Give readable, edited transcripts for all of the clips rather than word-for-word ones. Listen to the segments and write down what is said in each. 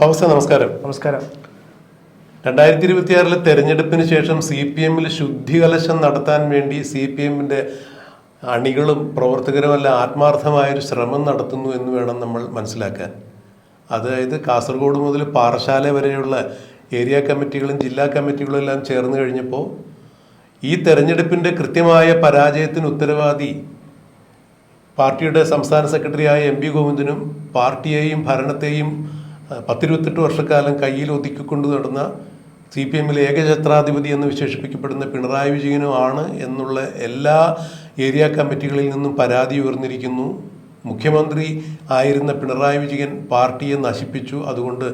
ഫൗസ, നമസ്കാരം. നമസ്കാരം. 2026 തെരഞ്ഞെടുപ്പിന് ശേഷം CPM-ൽ ശുദ്ധികലശം നടത്താൻ വേണ്ടി CPM-ന്റെ അണികളും പ്രവർത്തകരുമെല്ലാം ആത്മാർത്ഥമായൊരു ശ്രമം നടത്തുന്നു എന്ന് വേണം നമ്മൾ മനസ്സിലാക്കാൻ. അതായത് കാസർഗോഡ് മുതൽ പാറശാല വരെയുള്ള ഏരിയ കമ്മിറ്റികളും ജില്ലാ കമ്മിറ്റികളും എല്ലാം ചേർന്ന് കഴിഞ്ഞപ്പോൾ ഈ തെരഞ്ഞെടുപ്പിൻ്റെ കൃത്യമായ പരാജയത്തിന് ഉത്തരവാദി പാർട്ടിയുടെ സംസ്ഥാന സെക്രട്ടറിയായ MP ഗോവിന്ദനും പാർട്ടിയെയും ഭരണത്തെയും 10-28 വർഷക്കാലം കയ്യിൽ ഒതുക്കിക്കൊണ്ട് നടന്ന CPM-ലെ ഏകഛത്രാധിപതി എന്ന് വിശേഷിപ്പിക്കപ്പെടുന്ന പിണറായി വിജയനുമാണ് എന്നുള്ള എല്ലാ ഏരിയ കമ്മിറ്റികളിൽ നിന്നും പരാതി ഉയർന്നിരിക്കുന്നു. മുഖ്യമന്ത്രി ആയിരുന്ന പിണറായി വിജയൻ പാർട്ടിയെ നശിപ്പിച്ചു. അതുകൊണ്ട്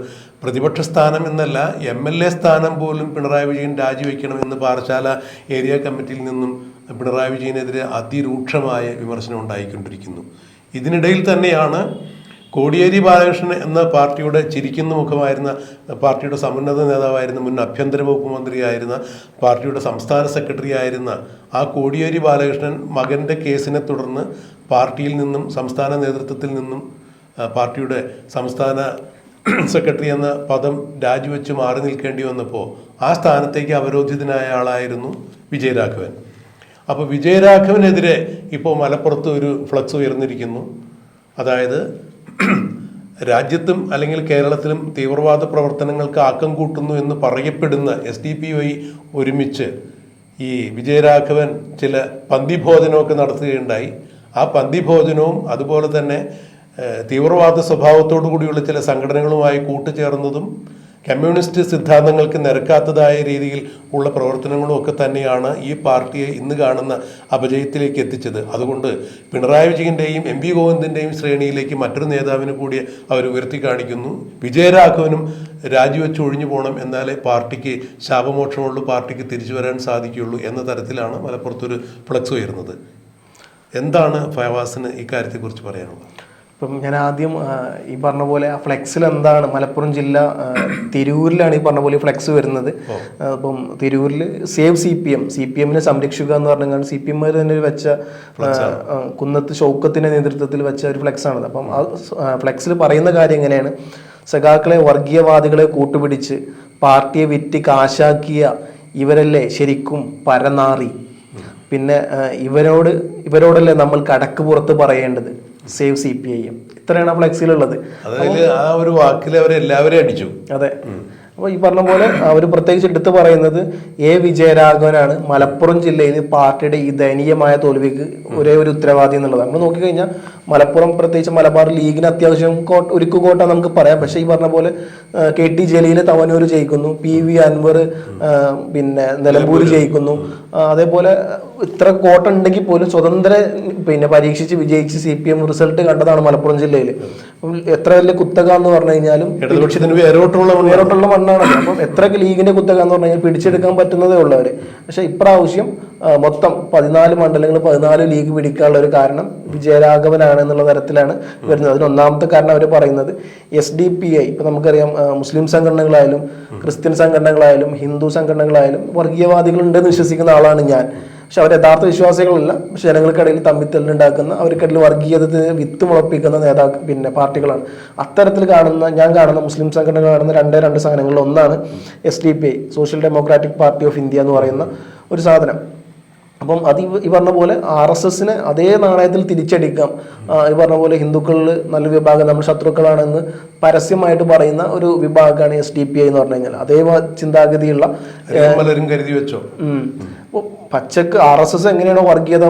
പ്രതിപക്ഷ സ്ഥാനം എന്നല്ല, MLA സ്ഥാനം പോലും പിണറായി വിജയൻ രാജിവെക്കണമെന്ന് പാറശാല ഏരിയ കമ്മിറ്റിയിൽ നിന്നും പിണറായി വിജയനെതിരെ അതിരൂക്ഷമായ വിമർശനം ഉണ്ടായിക്കൊണ്ടിരിക്കുന്നു. ഇതിനിടയിൽ തന്നെയാണ് കോടിയേരി ബാലകൃഷ്ണൻ എന്ന പാർട്ടിയുടെ ചിരിക്കുന്ന മുഖമായിരുന്ന, പാർട്ടിയുടെ സമുന്നത നേതാവായിരുന്ന, മുൻ ആഭ്യന്തര വകുപ്പ് മന്ത്രിയായിരുന്ന, പാർട്ടിയുടെ സംസ്ഥാന സെക്രട്ടറി ആയിരുന്ന ആ കോടിയേരി ബാലകൃഷ്ണൻ മകൻ്റെ കേസിനെ തുടർന്ന് പാർട്ടിയിൽ നിന്നും സംസ്ഥാന നേതൃത്വത്തിൽ നിന്നും പാർട്ടിയുടെ സംസ്ഥാന സെക്രട്ടറി എന്ന പദം രാജിവെച്ച് മാറി നിൽക്കേണ്ടി വന്നപ്പോൾ ആ സ്ഥാനത്തേക്ക് അവരോധിതനായ ആളായിരുന്നു വിജയരാഘവൻ. അപ്പോൾ വിജയരാഘവനെതിരെ ഇപ്പോൾ മലപ്പുറത്ത് ഒരു ഫ്ലക്സ് ഉയർന്നിരിക്കുന്നു. അതായത് രാജ്യത്തും അല്ലെങ്കിൽ കേരളത്തിലും തീവ്രവാദ പ്രവർത്തനങ്ങൾക്ക് ആക്കം കൂട്ടുന്നു എന്ന് പറയപ്പെടുന്ന SDPI ഒരുമിച്ച് ഈ വിജയരാഘവൻ ചില പന്തിഭോജനമൊക്കെ നടത്തുകയുണ്ടായി. ആ പന്തിഭോജനവും അതുപോലെ തന്നെ തീവ്രവാദ സ്വഭാവത്തോടു കൂടിയുള്ള ചില സംഘടനകളുമായി കൂട്ടുചേർന്നതും കമ്മ്യൂണിസ്റ്റ് സിദ്ധാന്തങ്ങൾക്ക് നിരക്കാത്തതായ രീതിയിൽ ഉള്ള പ്രവർത്തനങ്ങളും ഒക്കെ തന്നെയാണ് ഈ പാർട്ടിയെ ഇന്ന് കാണുന്ന അപജയത്തിലേക്ക് എത്തിച്ചത്. അതുകൊണ്ട് പിണറായി വിജയൻ്റെയും MP ഗോവിന്ദൻ്റെയും ശ്രേണിയിലേക്ക് മറ്റൊരു നേതാവിനെ കൂടി അവർ ഉയർത്തി കാണിക്കുന്നു. വിജയരാഘവനും രാജിവെച്ച് ഒഴിഞ്ഞു പോകണം, എന്നാലേ പാർട്ടിക്ക് ശാപമോക്ഷമുള്ളൂ, പാർട്ടിക്ക് തിരിച്ചു വരാൻ സാധിക്കുകയുള്ളൂ എന്ന തരത്തിലാണ് മലപ്പുറത്തൊരു ഫ്ലക്സ് ഉയർന്നത്. എന്താണ് ഫവാസിന് ഇക്കാര്യത്തെക്കുറിച്ച് പറയാനുള്ളത്? ഇപ്പം ഞാൻ ആദ്യം ഈ പറഞ്ഞ പോലെ ആ ഫ്ലെക്സിൽ എന്താണ്, മലപ്പുറം ജില്ല തിരൂരിലാണ് ഈ പറഞ്ഞ പോലെ ഫ്ലെക്സ് വരുന്നത്. അപ്പം തിരൂരിൽ സേവ് CPM-നെ സംരക്ഷിക്കുക എന്ന് പറഞ്ഞാൽ CPM തന്നെ വെച്ച കുന്നത്ത് ഷൗക്കത്തിൻ്റെ നേതൃത്വത്തിൽ വെച്ച ഒരു ഫ്ലെക്സാണത്. അപ്പം ആ ഫ്ലെക്സിൽ പറയുന്ന കാര്യം എങ്ങനെയാണ്, സഖാക്കളെ വർഗീയവാദികളെ കൂട്ടുപിടിച്ച് പാർട്ടിയെ വിറ്റ് കാശാക്കിയ ഇവരല്ലേ ശരിക്കും പരനാറി, പിന്നെ ഇവരോടല്ലേ നമ്മൾ കടക്ക് പുറത്ത് പറയേണ്ടത്, സേവ് CPIM. ഇത്രയാണ് ആ ഫ്ലെക്സിലുള്ളത്. ആ ഒരു വാക്കിൽ അവരെല്ലാവരും അടിച്ചു. അതെ. അപ്പോൾ ഈ പറഞ്ഞ പോലെ അവർ പ്രത്യേകിച്ച് എടുത്ത് പറയുന്നത് വിജയരാഘവനാണ് മലപ്പുറം ജില്ലയിൽ പാർട്ടിയുടെ ഈ ദയനീയമായ തോൽവിക്ക് ഒരേ ഒരു ഉത്തരവാദി എന്നുള്ളത്. നമ്മൾ നോക്കിക്കഴിഞ്ഞാൽ മലപ്പുറം, പ്രത്യേകിച്ച് മലബാർ ലീഗിന് അത്യാവശ്യം ഒരുക്കു കോട്ട നമുക്ക് പറയാം. പക്ഷേ ഈ പറഞ്ഞ പോലെ KT ജലീൽ തവനൂർ ജയിക്കുന്നു, PV അൻവർ പിന്നെ നിലമ്പൂർ ജയിക്കുന്നു. അതേപോലെ ഇത്ര കോട്ട ഉണ്ടെങ്കിൽ പോലും സ്വതന്ത്ര പരീക്ഷിച്ച് വിജയിച്ച് CPM റിസൾട്ട് കണ്ടതാണ് മലപ്പുറം ജില്ലയിൽ. എത്ര വലിയ കുത്തക എന്ന് പറഞ്ഞു കഴിഞ്ഞാലും വേരോട്ടുള്ള മണ്ണാണ്. അപ്പം എത്രയൊക്കെ ലീഗിന്റെ കുത്തക എന്ന് പറഞ്ഞു കഴിഞ്ഞാൽ പിടിച്ചെടുക്കാൻ പറ്റുന്നതേ ഉള്ളവര്. പക്ഷെ ഇപ്രാവശ്യം മൊത്തം 14 മണ്ഡലങ്ങൾ 14 ലീഗ് പിടിക്കാനുള്ള ഒരു കാരണം വിജയരാഘവനാണ് എന്നുള്ള തരത്തിലാണ് വരുന്നത്. അതിന് ഒന്നാമത്തെ കാരണം അവർ പറയുന്നത് SDPI, ഇപ്പൊ നമുക്കറിയാം മുസ്ലിം സംഘടനകളായാലും ക്രിസ്ത്യൻ സംഘടനകളായാലും ഹിന്ദു സംഘടനകളായാലും വർഗീയവാദികളുണ്ടെന്ന് വിശ്വസിക്കുന്ന ആളാണ് ഞാൻ. പക്ഷെ അവർ യഥാർത്ഥ വിശ്വാസികളല്ല, പക്ഷെ ജനങ്ങൾക്കിടയിൽ തമ്മിത്തല്ലുണ്ടാക്കുന്ന, അവർക്കിടയിൽ വർഗീയതത്തിന് വിത്ത് മുളപ്പിക്കുന്ന പാർട്ടികളാണ്. അത്തരത്തിൽ ഞാൻ കാണുന്ന മുസ്ലിം സംഘടനകൾ കാണുന്ന രണ്ട് സാധനങ്ങളിൽ ഒന്നാണ് SDPI, social democratic party of India എന്ന് പറയുന്ന ഒരു സാധനം. അപ്പം അത് ഈ പറഞ്ഞ പോലെ RSSനെ അതേ നാണയത്തിൽ തിരിച്ചടിക്കാം. ഈ പറഞ്ഞ പോലെ ഹിന്ദുക്കളിൽ നല്ല വിഭാഗം നമ്മൾ ശത്രുക്കളാണെന്ന് പരസ്യമായിട്ട് പറയുന്ന ഒരു വിഭാഗമാണ് SDPI എന്ന് പറഞ്ഞു കഴിഞ്ഞാൽ. അതേ ചിന്താഗതിയുള്ള കരുതി വെച്ചോ പച്ചക്ക് RSS എങ്ങനെയാണോ വർഗീയത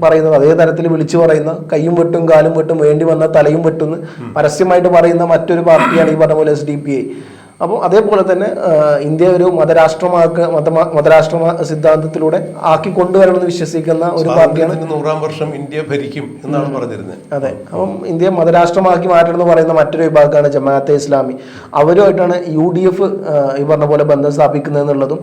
പറയുന്നത് അതേ തരത്തിൽ വിളിച്ചു പറയുന്ന, കൈയും വെട്ടും കാലും വെട്ടും വേണ്ടി വന്ന തലയും വെട്ടുന്ന് പരസ്യമായിട്ട് പറയുന്ന മറ്റൊരു പാർട്ടിയാണ് ഈ പറഞ്ഞ പോലെ SDPI. അപ്പോൾ അതേപോലെ തന്നെ ഇന്ത്യ ഒരു മതരാഷ്ട്ര സിദ്ധാന്തത്തിലൂടെ ആക്കി കൊണ്ടുവരണമെന്ന് വിശ്വസിക്കുന്ന ഒരു പാർട്ടിയാണ്. 100 വർഷം ഇന്ത്യ ഭരിക്കും എന്നാണ് പറഞ്ഞിരുന്നത്. അതെ. അപ്പം ഇന്ത്യ മതരാഷ്ട്രമാക്കി മാറ്റണം എന്ന് പറയുന്ന മറ്റൊരു വിഭാഗമാണ് ജമാഅത്തെ ഇസ്ലാമി. അവരുമായിട്ടാണ് UDF ഈ പറഞ്ഞ പോലെ ബന്ധം സ്ഥാപിക്കുന്നത് എന്നുള്ളതും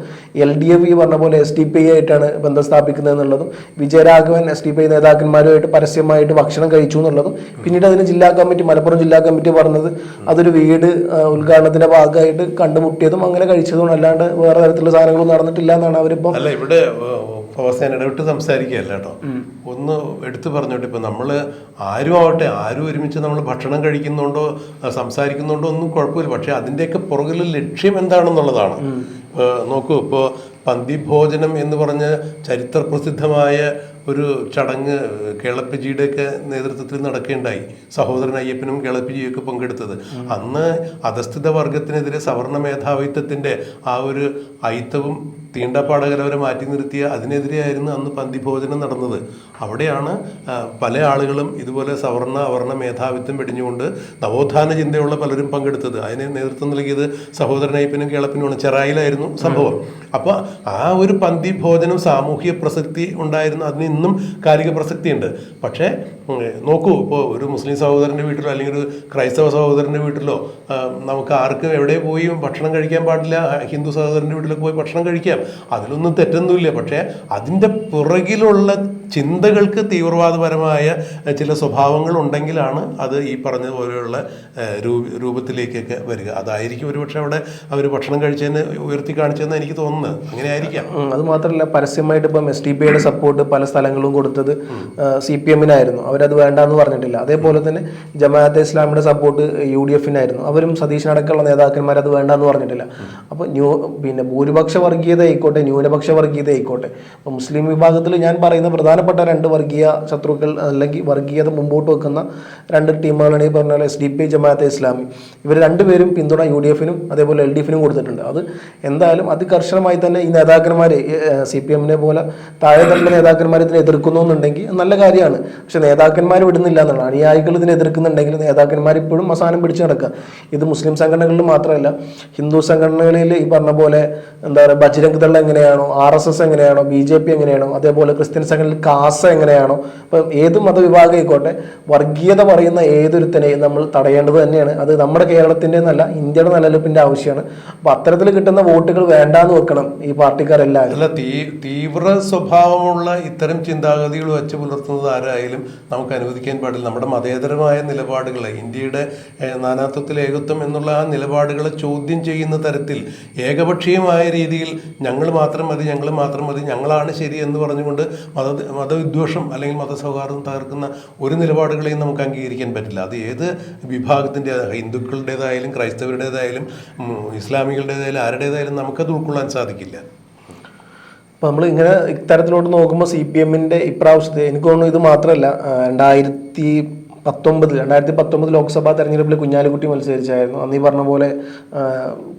LDF ഈ പറഞ്ഞ പോലെ SDPI ആയിട്ടാണ് ബന്ധം സ്ഥാപിക്കുന്നത് എന്നുള്ളതും വിജയരാഘവൻ SDPI നേതാക്കന്മാരുമായിട്ട് പരസ്യമായിട്ട് ഭക്ഷണം കഴിച്ചു എന്നുള്ളതും പിന്നീട് അതിന് ജില്ലാ കമ്മിറ്റി, മലപ്പുറം ജില്ലാ കമ്മിറ്റി പറഞ്ഞത് അതൊരു വീട് ഉദ്ഘാടനത്തിന്റെ ഭാഗം ഇതായിട്ട് കണ്ടുമുട്ടിയതും അങ്ങനെ കഴിച്ചതും അല്ലാണ്ട് വേറെ തരത്തിലുള്ള സാധനങ്ങളൊന്നും നടന്നിട്ടില്ല എന്നാണ് അവരിപ്പം. അല്ല, ഇവിടെ ഞാൻ ഇടവിട്ട് സംസാരിക്കുകയല്ല കേട്ടോ. ഒന്ന് എടുത്തു പറഞ്ഞോട്ടെ, ഇപ്പൊ നമ്മള് ആരും ആവട്ടെ, ആരും ഒരുമിച്ച് നമ്മൾ ഭക്ഷണം കഴിക്കുന്നുണ്ടോ സംസാരിക്കുന്നുണ്ടോ ഒന്നും കുഴപ്പമില്ല. പക്ഷെ അതിന്റെയൊക്കെ പുറകിൽ ലക്ഷ്യം എന്താണെന്നുള്ളതാണ്. നോക്കൂ, ഇപ്പോൾ പന്തിഭോജനം എന്ന് പറഞ്ഞ ചരിത്ര പ്രസിദ്ധമായ ഒരു ചടങ്ങ് കേളപ്പജിയുടെയൊക്കെ നേതൃത്വത്തിൽ നടക്കുകയുണ്ടായി. സഹോദരൻ അയ്യപ്പനും കേളപ്പജിയൊക്കെ പങ്കെടുത്തത്. അന്ന് അധസ്ഥിത വർഗത്തിനെതിരെ സവർണ മേധാവിത്വത്തിന്റെ ആ ഒരു അയിത്തവും തീണ്ടപ്പാടകരവരെ മാറ്റി നിർത്തിയ അതിനെതിരെയായിരുന്നു അന്ന് പന്തിഭോജനം നടന്നത്. അവിടെയാണ് പല ആളുകളും ഇതുപോലെ സവർണ അവർണ മേധാവിത്വം വെടിഞ്ഞുകൊണ്ട് നവോത്ഥാന ചിന്തയുള്ള പലരും പങ്കെടുത്തത്. അതിന് നേതൃത്വം നൽകിയത് സഹോദരൻ അയ്യപ്പനും കേളപ്പനുമാണ്. ചെറായിലായിരുന്നു സംഭവം. അപ്പോൾ ആ ഒരു പന്തിഭോജനം സാമൂഹിക പ്രസക്തി ഉണ്ടായിരുന്നു, അതിന് ഇന്നും കാലിക പ്രസക്തിയുണ്ട്. പക്ഷേ നോക്കൂ, ഇപ്പോൾ ഒരു മുസ്ലിം സഹോദരൻ്റെ വീട്ടിലോ അല്ലെങ്കിൽ ഒരു ക്രൈസ്തവ സഹോദരൻ്റെ വീട്ടിലോ നമുക്ക് ആർക്കും എവിടെ പോയി ഭക്ഷണം കഴിക്കാൻ പാടില്ല, ഹിന്ദു സഹോദരൻ്റെ വീട്ടിലൊക്കെ പോയി ഭക്ഷണം കഴിക്കാം, അതിലൊന്നും തെറ്റൊന്നുമില്ല. പക്ഷേ അതിൻ്റെ പുറകിലുള്ള ചിന്തകൾക്ക് തീവ്രവാദപരമായ ചില സ്വഭാവങ്ങൾ ഉണ്ടെങ്കിലാണ് അത് ഈ പറഞ്ഞതുപോലെയുള്ള രൂപത്തിലേക്കൊക്കെ വരിക. അതായിരിക്കും ഒരുപക്ഷെ അവിടെ അവർ ഭക്ഷണം കഴിച്ചതിന് ഉയർത്തി കാണിച്ചതെന്ന് എനിക്ക് തോന്നുന്നത്. അങ്ങനെ ആയിരിക്കാം. അത് മാത്രമല്ല, പരസ്യമായിട്ട് ഇപ്പം SDPIയുടെ സപ്പോർട്ട് പല സ്ഥലങ്ങളും കൊടുത്തത് CPM-നായിരുന്നു. അവരത് വേണ്ടാന്ന് പറഞ്ഞിട്ടില്ല. അതേപോലെ തന്നെ ജമാഅത്തെ ഇസ്ലാമിയുടെ സപ്പോർട്ട് UDF-നായിരുന്നു. അവരും സതീഷിനടക്കമുള്ള നേതാക്കന്മാർ അത് വേണ്ടാന്ന് പറഞ്ഞിട്ടില്ല. അപ്പോൾ പിന്നെ ഭൂരിപക്ഷ വർഗീയത ആയിക്കോട്ടെ, ന്യൂനപക്ഷ വർഗീയത ആയിക്കോട്ടെ, അപ്പോൾ മുസ്ലിം വിഭാഗത്തിൽ ഞാൻ പറയുന്ന പ്രധാനപ്പെട്ട രണ്ട് വർഗീയ ശത്രുക്കൾ അല്ലെങ്കിൽ വർഗീയത മുമ്പോട്ട് വെക്കുന്ന രണ്ട് ടീമുകളാണ് ഈ പറഞ്ഞ പോലെ SDPI, ജമാഅത്തെ ഇസ്ലാമി. ഇവർ രണ്ടുപേരും പിന്തുണ UDF-നും അതേപോലെ LDF-നും കൊടുത്തിട്ടുണ്ട്. അത് എന്തായാലും അതികർശനമായി തന്നെ ഈ നേതാക്കന്മാർ CPM-നെ പോലെ താഴെ തട്ടിലെ നേതാക്കന്മാർ ഇതിനെ എതിർക്കുന്നു എന്നുണ്ടെങ്കിൽ നല്ല കാര്യമാണ്. പക്ഷെ നേതാക്കന്മാർ വിടുന്നില്ല എന്നാണ്. അനുയായികൾ ഇതിനെ എതിർക്കുന്നുണ്ടെങ്കിൽ നേതാക്കന്മാർ ഇപ്പോഴും അവസാനം പിടിച്ചു നടക്കുക. ഇത് മുസ്ലിം സംഘടനകളിൽ മാത്രമല്ല, ഹിന്ദു സംഘടനകളിൽ ഈ പറഞ്ഞ പോലെ എന്താ പറയുക, ബജ്രംഗ് ദൾ എങ്ങനെയാണോ, RSS എങ്ങനെയാണോ, BJP എങ്ങനെയാണോ, അതേപോലെ ക്രിസ്ത്യൻ സംഘടനയിൽ കാസ എങ്ങനെയാണോ, ഇപ്പം ഏത് മതവിഭാഗം ആയിക്കോട്ടെ, വർഗീയത പറയുന്ന ഏതൊരുത്തനെയും നമ്മൾ തടയേണ്ടത് തന്നെയാണ്. അത് നമ്മുടെ കേരളത്തിൻ്റെ എന്നല്ല, ഇന്ത്യയുടെ നിലനിൽപ്പിന്റെ ആവശ്യമാണ്. അപ്പൊ അത്തരത്തിൽ കിട്ടുന്ന വോട്ടുകൾ വേണ്ടാന്ന് വെക്കണം ഈ പാർട്ടിക്കാരെല്ലാവരും. അല്ല, തീവ്ര സ്വഭാവമുള്ള ഇത്തരം ചിന്താഗതികൾ വെച്ച് പുലർത്തുന്നത് ആരായാലും നമുക്ക് അനുവദിക്കാൻ പാടില്ല. നമ്മുടെ മതേതരമായ നിലപാടുകളെ, ഇന്ത്യയുടെ നാനാത്വത്തിൽ ഏകത്വം എന്നുള്ള ആ നിലപാടുകളെ ചോദ്യം ചെയ്യുന്ന തരത്തിൽ ഏകപക്ഷീയമായ രീതിയിൽ ഞങ്ങൾ മാത്രം മതി, ഞങ്ങൾ മാത്രം മതി, ഞങ്ങളാണ് ശരി എന്ന് പറഞ്ഞുകൊണ്ട് മതവിദ്വേഷം അല്ലെങ്കിൽ മതസൗഹാർദ്ദം തകർക്കുന്ന ഒരു നിലപാടുകളെയും നമുക്ക് അംഗീകരിക്കാൻ പറ്റില്ല. അത് ഏത് വിഭാഗത്തിൻ്റെ, ഹിന്ദുക്കളുടേതായാലും ക്രൈസ്തവരുടേതായാലും ഇസ്ലാമികളുടേതായാലും ആരുടേതായാലും നമുക്കത് ഉൾക്കൊള്ളാൻ സാധിക്കില്ല. അപ്പോൾ നമ്മൾ ഇങ്ങനെ ഇത്തരത്തിലോട്ട് നോക്കുമ്പോൾ CPM-ന്റെ ഇപ്രാവശ്യത്തെ എനിക്ക് തോന്നുന്നു ഇത് മാത്രമല്ല, 2019 ലോക്സഭാ തെരഞ്ഞെടുപ്പിൽ കുഞ്ഞാലിക്കുട്ടി മത്സരിച്ചായിരുന്നു. അന്ന് ഈ പറഞ്ഞ പോലെ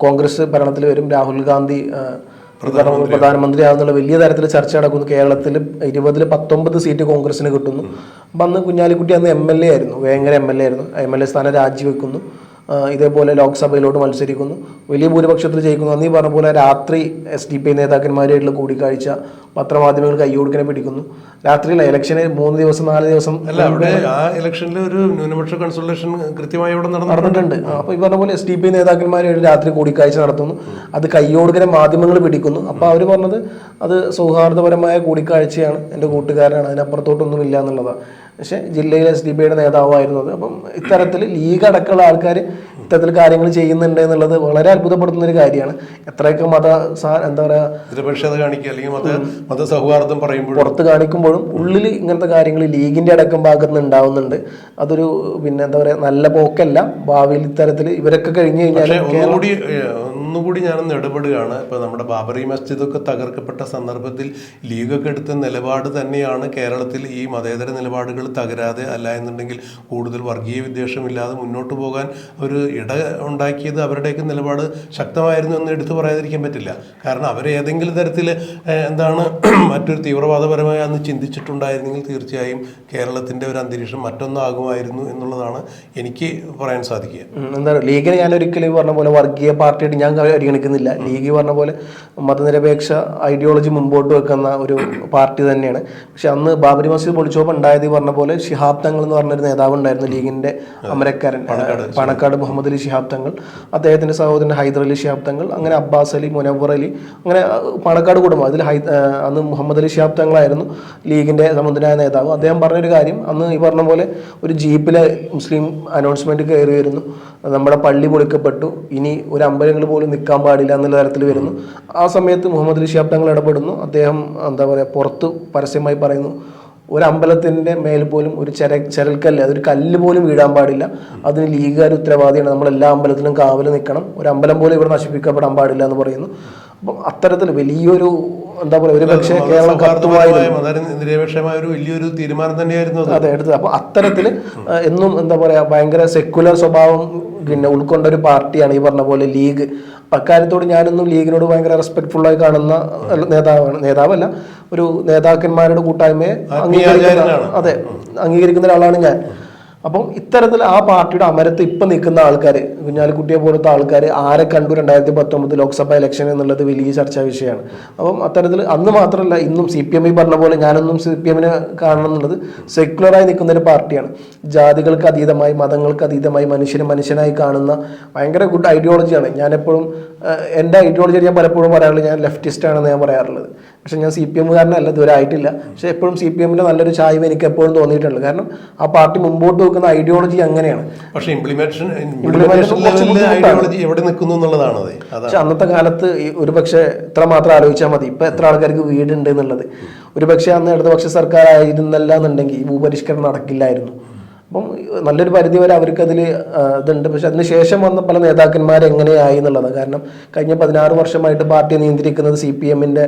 കോൺഗ്രസ് ഭരണത്തിൽ വരും, രാഹുൽ ഗാന്ധി പ്രധാനമന്ത്രിയാകുന്നുള്ള വലിയ തരത്തിൽ ചർച്ച നടക്കുന്നു. കേരളത്തിൽ 20-ൽ 19 സീറ്റ് കോൺഗ്രസിന് കിട്ടുന്നു. അപ്പം അന്ന് കുഞ്ഞാലിക്കുട്ടി അന്ന് MLA ആയിരുന്നു, വേങ്ങര MLA ആയിരുന്നു. MLA സ്ഥാനം രാജിവെക്കുന്നു. ഇതേപോലെ ലോക്സഭയിലോട്ട് മത്സരിക്കുന്നു, വലിയ ഭൂരിപക്ഷത്തിൽ ജയിക്കുന്നു. അന്ന് ഈ പറഞ്ഞ പോലെ രാത്രി SDPI നേതാക്കന്മാരായിട്ടുള്ള കൂടിക്കാഴ്ച, പത്രമാധ്യമങ്ങൾ കൈയ്യോടുക്കനെ പിടിക്കുന്നു. രാത്രിയിലെ ഇലക്ഷന് 3 ദിവസം 4 ദിവസം ആ ഇലക്ഷനിൽ ഒരു ന്യൂനപക്ഷ കൺസൾട്ടേഷൻ കൃത്യമായി ഇവിടെ നടന്നിട്ടുണ്ട്. അപ്പോൾ ഈ പറഞ്ഞ പോലെ SDPI നേതാക്കന്മാരായിട്ട് രാത്രി കൂടിക്കാഴ്ച നടത്തുന്നു. അത് കൈയ്യോടുക്കനെ മാധ്യമങ്ങൾ പിടിക്കുന്നു. അപ്പോൾ അവർ പറഞ്ഞത് അത് സൗഹാർദ്ദപരമായ കൂടിക്കാഴ്ചയാണ്, എൻ്റെ കൂട്ടുകാരനാണ്, അതിനപ്പുറത്തോട്ടൊന്നുമില്ല എന്നുള്ളതാണ്. പക്ഷേ ജില്ലയിലെ SDPIയുടെ നേതാവായിരുന്നത്. അപ്പം ഇത്തരത്തിൽ ലീഗ് അടക്കമുള്ള ആൾക്കാർ ഇത്തരത്തിൽ കാര്യങ്ങൾ ചെയ്യുന്നുണ്ട് എന്നുള്ളത് വളരെ അത്ഭുതപ്പെടുത്തുന്ന ഒരു കാര്യമാണ്. എത്രയൊക്കെ എന്താ പറയുക, നിരപേക്ഷത കാണിക്കുക അല്ലെങ്കിൽ മതസൗഹാർദ്ദം പറയുമ്പോൾ പുറത്ത് കാണിക്കുമ്പോഴും ഉള്ളിൽ ഇങ്ങനത്തെ കാര്യങ്ങൾ ലീഗിന്റെ അടക്കം ഭാഗത്ത് നിന്ന് ഉണ്ടാവുന്നുണ്ട്. അതൊരു പിന്നെ എന്താ പറയുക, നല്ല പോക്കല്ല. ഭാവിയിൽ ഇത്തരത്തിൽ ഇവരൊക്കെ കഴിഞ്ഞു കഴിഞ്ഞാൽ ഒന്നുകൂടി ഞാനൊന്ന് ഇടപെടുകയാണ്. ഇപ്പോൾ നമ്മുടെ ബാബറി മസ്ജിദൊക്കെ തകർക്കപ്പെട്ട സന്ദർഭത്തിൽ ലീഗൊക്കെ എടുത്ത നിലപാട് തന്നെയാണ് കേരളത്തിൽ ഈ മതേതര നിലപാടുകൾ തകരാതെ, അല്ല എന്നുണ്ടെങ്കിൽ കൂടുതൽ വർഗീയ വിദ്വേഷമില്ലാതെ മുന്നോട്ട് പോകാൻ ഒരു ഇട ഉണ്ടാക്കിയത്. അവരുടെയൊക്കെ നിലപാട് ശക്തമായിരുന്നു എന്ന് എടുത്തു പറയാതിരിക്കാൻ പറ്റില്ല. കാരണം അവരേതെങ്കിലും തരത്തിൽ എന്താണ് മറ്റൊരു തീവ്രവാദപരമായി അന്ന് ചിന്തിച്ചിട്ടുണ്ടായിരുന്നെങ്കിൽ തീർച്ചയായും കേരളത്തിൻ്റെ ഒരു അന്തരീക്ഷം മറ്റൊന്നാകുമായിരുന്നു എന്നുള്ളതാണ് എനിക്ക് പറയാൻ സാധിക്കുക. എന്താ പറയുക, ലീഗിനെ ഞാൻ ഒരിക്കലും പറഞ്ഞ പോലെ വർഗീയ പാർട്ടിയായിട്ട് ഞാൻ പരിഗണിക്കുന്നില്ല. ലീഗ് പറഞ്ഞ പോലെ മതനിരപേക്ഷ ഐഡിയോളജി മുമ്പോട്ട് വെക്കുന്ന ഒരു പാർട്ടി തന്നെയാണ്. പക്ഷെ അന്ന് ബാബരി മസ്ജിദ് പൊളിച്ചോപ്പ് ഉണ്ടായത് പറഞ്ഞ പോലെ ശിഹാബ് തങ്ങൾ എന്ന് പറഞ്ഞൊരു നേതാവ് ഉണ്ടായിരുന്നു, ലീഗിന്റെ അമരക്കാരൻ, പാണക്കാട് മുഹമ്മദ് അലി ശിഹാബ് തങ്ങൾ, അദ്ദേഹത്തിന്റെ സഹോദരൻ ഹൈദർ അലി ശിഹാബ് തങ്ങൾ, അങ്ങനെ അബ്ബാസ് അലി, മുനവ്വർ അലി, അങ്ങനെ പാണക്കാട് കുടുംബം. അതിൽ അന്ന് മുഹമ്മദ് അലി ശിഹാബ് തങ്ങളായിരുന്നു ലീഗിന്റെ സമുദ്രനായ നേതാവ്. അദ്ദേഹം പറഞ്ഞൊരു കാര്യം, അന്ന് ഈ പറഞ്ഞ പോലെ ഒരു ജീപ്പിൽ മുസ്ലിം അനൗൺസ്മെന്റ് കയറി വരുന്നു, നമ്മുടെ പള്ളി പൊളിക്കപ്പെട്ടു, ഇനി ഒരു അമ്പലങ്ങൾ പോലും നിൽക്കാൻ പാടില്ല എന്നുള്ള തരത്തിൽ വരുന്നു. ആ സമയത്ത് മുഹമ്മദ് അലി ശിഹാബ് തങ്ങൾ ഇടപെടുന്നു. അദ്ദേഹം എന്താ പറയുക, പുറത്ത് പരസ്യമായി പറയുന്നു, ഒരു അമ്പലത്തിന്റെ മേൽ പോലും ഒരു ചരൽക്കല്ല്, അതൊരു കല്ല് പോലും വീഴാൻ പാടില്ല, അതിന് ലീഗുകാർ ഉത്തരവാദിയാണ്, നമ്മൾ എല്ലാ അമ്പലത്തിലും കാവൽ നിൽക്കണം, ഒരു അമ്പലം പോലും ഇവിടെ നശിപ്പിക്കപ്പെടാൻ പാടില്ല എന്ന് പറയുന്നു. അപ്പം അത്തരത്തിൽ വലിയൊരു എന്താ പറയുക, ഒരു പക്ഷേ കേരളം നിരപേക്ഷമായ ഒരു വലിയൊരു തീരുമാനം തന്നെയായിരുന്നു അതെ എടുത്തത്. അപ്പൊ അത്തരത്തിൽ എന്നും എന്താ പറയാ ഭയങ്കര സെക്യുലർ സ്വഭാവം പിന്നെ ഉൾക്കൊണ്ട ഒരു പാർട്ടിയാണ് ഈ പറഞ്ഞ പോലെ ലീഗ്. അക്കാര്യത്തോട് ഞാനൊന്നും ലീഗിനോട് ഭയങ്കര റെസ്പെക്ട്ഫുൾ ആയി കാണുന്ന നേതാവല്ല, ഒരു നേതാക്കന്മാരുടെ കൂട്ടായ്മയെ അംഗീകരിക്കുന്ന ഒരാളാണ് ഞാൻ. അപ്പം ഇത്തരത്തിൽ ആ പാർട്ടിയുടെ അമരത്ത് ഇപ്പം നിൽക്കുന്ന ആൾക്കാർ, കുഞ്ഞാലിക്കുട്ടിയെ പോലത്തെ ആൾക്കാർ ആരെ കണ്ടു 2019 ലോക്സഭാ ഇലക്ഷൻ എന്നുള്ളത് വലിയ ചർച്ചാ വിഷയമാണ്. അപ്പം അത്തരത്തിൽ അന്ന് മാത്രമല്ല ഇന്നും CPM ഈ പറഞ്ഞ പോലെ ഞാനൊന്നും CPM-നെ കാണണം എന്നുള്ളത് സെക്യുലറായി നിൽക്കുന്ന ഒരു പാർട്ടിയാണ്. ജാതികൾക്ക് അതീതമായി, മതങ്ങൾക്ക് അതീതമായി മനുഷ്യനായി കാണുന്ന ഭയങ്കര ഗുഡ് ഐഡിയോളജിയാണ്. ഞാനെപ്പോഴും എൻ്റെ ഐഡിയോളജി ഞാൻ പലപ്പോഴും പറയാറുള്ളത്, ഞാൻ ലെഫ്റ്റിസ്റ്റ് ആണെന്ന് ഞാൻ പറയാറുള്ളത്. പക്ഷെ ഞാൻ CPM-കാരനല്ല, ഇതുവരെ ആയിട്ടില്ല. പക്ഷെ എപ്പോഴും CPM-ന്റെ നല്ലൊരു ചായ്വ് എനിക്ക് എപ്പോഴും തോന്നിയിട്ടുണ്ട്. കാരണം ആ പാർട്ടി മുമ്പോട്ട് വെക്കുന്ന ഐഡിയോളജി അങ്ങനെയാണ്. പക്ഷെ എവിടെ നിൽക്കുന്നു എന്നുള്ളതാണ്. പക്ഷെ അന്നത്തെ കാലത്ത് ഒരു പക്ഷെ ഇത്ര മാത്രം ആലോചിച്ചാൽ മതി, ഇപ്പൊ എത്ര ആൾക്കാർക്ക് വീടുണ്ട് എന്നുള്ളത്. ഒരു പക്ഷെ അന്ന് ഇടതുപക്ഷ സർക്കാർ ആയിരുന്നല്ല എന്നുണ്ടെങ്കിൽ ഈ ഭൂപരിഷ്കരണം നടക്കില്ലായിരുന്നു. അപ്പം നല്ലൊരു പരിധി വരെ അവർക്ക് അതിൽ ഇതുണ്ട്. പക്ഷെ അതിനുശേഷം വന്ന പല നേതാക്കന്മാർ എങ്ങനെയായി എന്നുള്ളതാണ്. കാരണം കഴിഞ്ഞ 16 വർഷമായിട്ട് പാർട്ടിയെ നിയന്ത്രിക്കുന്നത് CPM-ന്റെ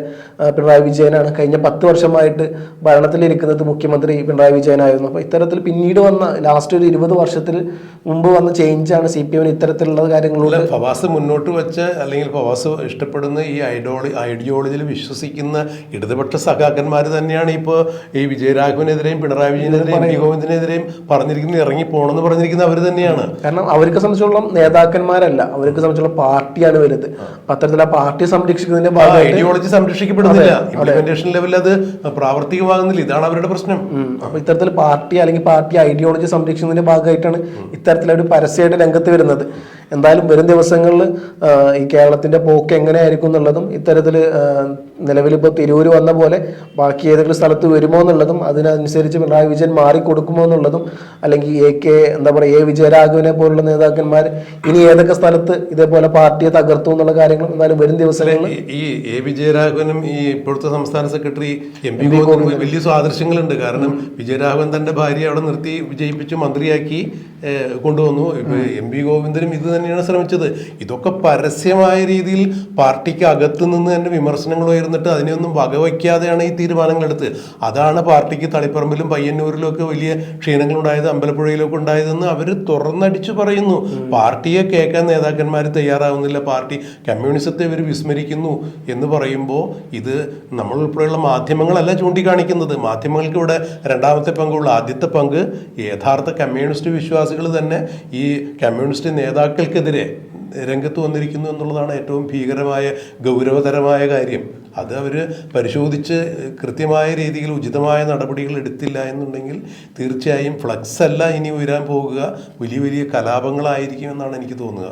പിണറായി വിജയനാണ്. കഴിഞ്ഞ 10 വർഷമായിട്ട് ഭരണത്തിലിരിക്കുന്നത് മുഖ്യമന്ത്രി പിണറായി വിജയനായിരുന്നു. അപ്പോൾ ഇത്തരത്തിൽ പിന്നീട് വന്ന ലാസ്റ്റ് ഒരു 20 വർഷത്തിൽ മുമ്പ് വന്ന ചേഞ്ചാണ് CPM-ന് ഇത്തരത്തിലുള്ള കാര്യങ്ങളിലൂടെ ഫവാസ് മുന്നോട്ട് വെച്ച, അല്ലെങ്കിൽ ഫവാസ് ഇഷ്ടപ്പെടുന്ന ഈ ഐഡിയോളജിയിൽ വിശ്വസിക്കുന്ന ഇടതുപക്ഷ സഖാക്കന്മാർ തന്നെയാണ് ഇപ്പോൾ ഈ വിജയരാഘവനെതിരെയും പിണറായി വിജയനെതിരെയും MP ഗോവിന്ദനെതിരെയും ഇറങ്ങി പോണെന്ന് പറഞ്ഞിരിക്കുന്ന അവർ തന്നെയാണ്. കാരണം അവർക്ക് സംബന്ധിച്ചോളം നേതാക്കന്മാരല്ല, അവർക്ക് സംബന്ധിച്ചുള്ള പാർട്ടിയാണ് വരുന്നത്. അത്തരത്തിൽ ആ പാർട്ടി സംരക്ഷിക്കുന്നതിന്റെ ഭാഗമായി ഐഡിയോളജി സംരക്ഷിക്കപ്പെടുന്നില്ല, ഇംപ്ലിമെന്റേഷൻ ലെവലിൽ അത് പ്രാവർത്തികമാകുന്നില്ല. ഇതാണ് അവരുടെ പ്രശ്നം. അപ്പൊ ഇത്തരത്തിൽ പാർട്ടി അല്ലെങ്കിൽ പാർട്ടി ഐഡിയോളജി സംരക്ഷിക്കുന്നതിന്റെ ഭാഗമായിട്ടാണ് ഇത്തരത്തിലൊരു പരസ്യമായിട്ട് രംഗത്ത് വരുന്നത്. എന്തായാലും വരും ദിവസങ്ങളിൽ ഈ കേരളത്തിന്റെ പോക്ക് എങ്ങനെയായിരിക്കും എന്നുള്ളതും, ഇത്തരത്തിൽ നിലവിലിപ്പോൾ തിരൂര് വന്ന പോലെ ബാക്കി ഏതെങ്കിലും സ്ഥലത്ത് വരുമോ എന്നുള്ളതും, അതിനനുസരിച്ച് പിണറായി വിജയൻ മാറിക്കൊടുക്കുമോ എന്നുള്ളതും, അല്ലെങ്കിൽ A വിജയരാഘവനെ പോലുള്ള നേതാക്കന്മാർ ഇനി ഏതൊക്കെ സ്ഥലത്ത് ഇതേപോലെ പാർട്ടിയെ തകർത്തു എന്നുള്ള കാര്യങ്ങളും എന്തായാലും വരും ദിവസങ്ങളിൽ ഈ A വിജയരാഘവനും ഈ ഇപ്പോഴത്തെ സംസ്ഥാന സെക്രട്ടറി MP ഗോവിന്ദനും വലിയ സാദൃശ്യങ്ങളുണ്ട്. കാരണം വിജയരാഘവൻ തന്റെ ഭാര്യ അവിടെ നിർത്തി വിജയിപ്പിച്ച് മന്ത്രിയാക്കി കൊണ്ടുവന്നു. MP ഗോവിന്ദനും ഇത് തന്നെയാണ് ശ്രമിച്ചത്. ഇതൊക്കെ പരസ്യമായ രീതിയിൽ പാർട്ടിക്ക് അകത്ത് നിന്ന് തന്നെ വിമർശനങ്ങൾ ഉയർന്നിട്ട് അതിനെയൊന്നും വകവയ്ക്കാതെയാണ് ഈ തീരുമാനങ്ങൾ എടുത്ത്. അതാണ് പാർട്ടിക്ക് തളിപ്പറമ്പിലും പയ്യന്നൂരിലും ഒക്കെ വലിയ ക്ഷീണങ്ങൾ ഉണ്ടായത്, അമ്പലപ്പുഴയിലൊക്കെ ഉണ്ടായതെന്ന് അവർ തുറന്നടിച്ചു പറയുന്നു. പാർട്ടിയെ കേൾക്കാൻ നേതാക്കന്മാർ തയ്യാറാവുന്നില്ല, പാർട്ടി കമ്മ്യൂണിസത്തെ ഇവർ വിസ്മരിക്കുന്നു എന്ന് പറയുമ്പോൾ ഇത് നമ്മൾ ഉൾപ്പെടെയുള്ള മാധ്യമങ്ങളല്ല ചൂണ്ടിക്കാണിക്കുന്നത്. മാധ്യമങ്ങൾക്ക് ഇവിടെ രണ്ടാമത്തെ പങ്കുള്ള, ആദ്യത്തെ പങ്ക് യഥാർത്ഥ കമ്മ്യൂണിസ്റ്റ് വിശ്വാസികൾ തന്നെ ഈ കമ്മ്യൂണിസ്റ്റ് നേതാക്കൾക്കെതിരെ രംഗത്ത് വന്നിരിക്കുന്നു എന്നുള്ളതാണ് ഏറ്റവും ഭീകരമായ ഗൗരവതരമായ കാര്യം. അത് അവർ പരിശോധിച്ച് കൃത്യമായ രീതിയിൽ ഉചിതമായ നടപടികൾ എടുത്തില്ല എന്നുണ്ടെങ്കിൽ തീർച്ചയായും ഫ്ലക്സ് അല്ല ഇനി ഉയരാൻ പോകുക, വലിയ വലിയ കലാപങ്ങളായിരിക്കും എന്നാണ് എനിക്ക് തോന്നുക.